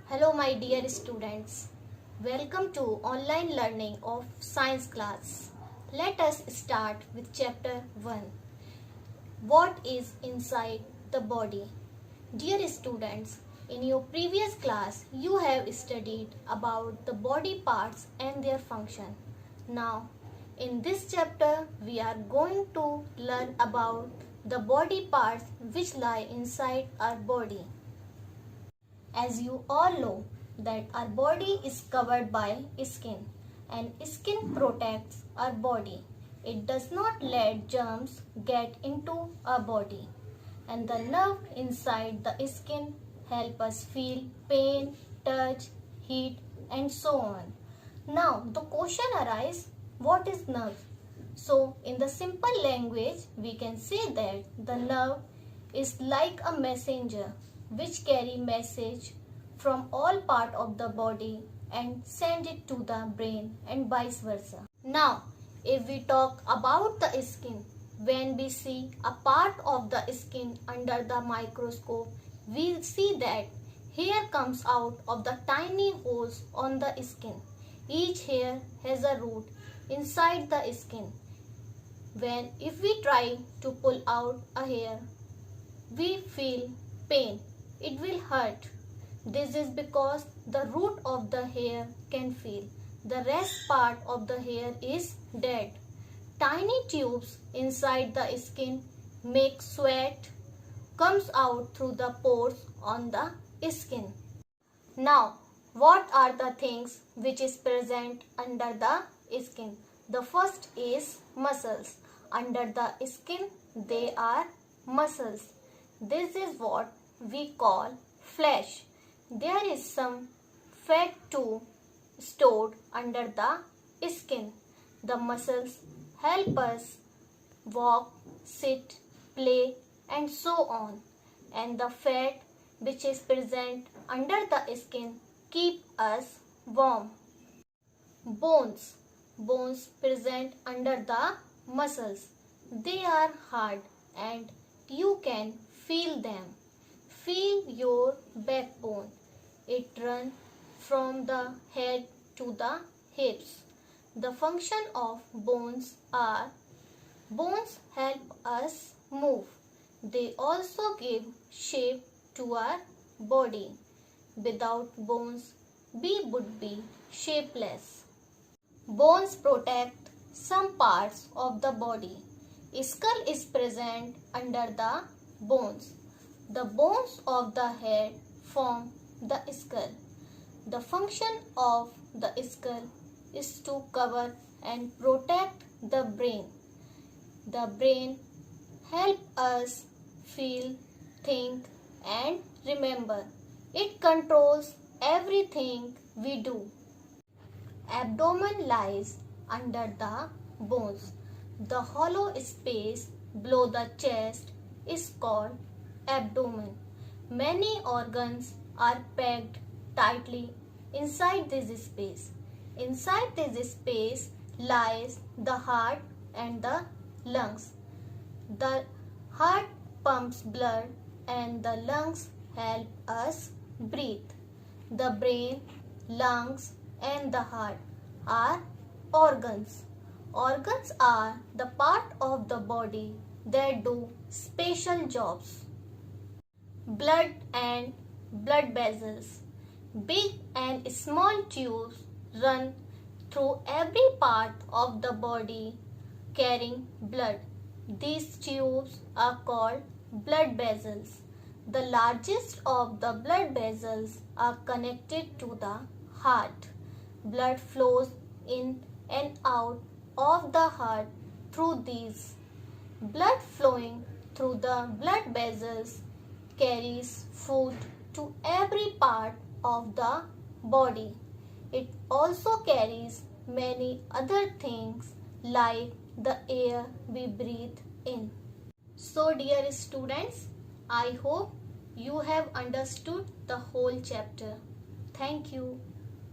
Hello my dear students. Welcome to online learning of science class. Let us start with chapter 1. What is inside the body? Dear students, in your previous class you have studied about the body parts and their function. Now in this chapter we are going to learn about the body parts which lie inside our body. As you all know that our body is covered by skin and skin protects our body. It does not let germs get into our body, and the nerve inside the skin help us feel pain, touch, heat and so on. Now the question arises, what is nerve? So in the simple language we can say that the nerve is like a messenger which carry message from all part of the body and send it to the brain and vice versa. Now, if we talk about the skin, when we see a part of the skin under the microscope, we see that hair comes out of the tiny holes on the skin. Each hair has a root inside the skin. If we try to pull out a hair, we feel pain. It will hurt. This is because the root of the hair can feel. The rest part of the hair is dead. Tiny tubes inside the skin make sweat comes out through the pores on the skin. Now, what are the things which is present under the skin? The first is muscles. Under the skin, they are muscles. This is what we call flesh. There is some fat too stored under the skin. The muscles help us walk, sit, play and so on. And the fat which is present under the skin keep us warm. Bones. Bones present under the muscles. They are hard and you can feel them. Feel your backbone. It runs from the head to the hips. The function of bones are: bones help us move. They also give shape to our body. Without bones, we would be shapeless. Bones protect some parts of the body. Skull is present under the bones. The bones of the head form the skull. The function of the skull is to cover and protect the brain. The brain helps us feel, think and remember. It controls everything we do. Abdomen lies under the bones. The hollow space below the chest is called abdomen. Many organs are packed tightly inside this space. Inside this space lies the heart and the lungs. The heart pumps blood and the lungs help us breathe. The brain, lungs and the heart are organs. Organs are the part of the body that do special jobs. Blood and blood vessels. Big and small tubes run through every part of the body carrying blood. These tubes are called blood vessels. The largest of the blood vessels are connected to the heart. Blood flows in and out of the heart through these. Blood flowing through the blood vessels carries food to every part of the body. It also carries many other things like the air we breathe in. So dear students, I hope you have understood the whole chapter. Thank you.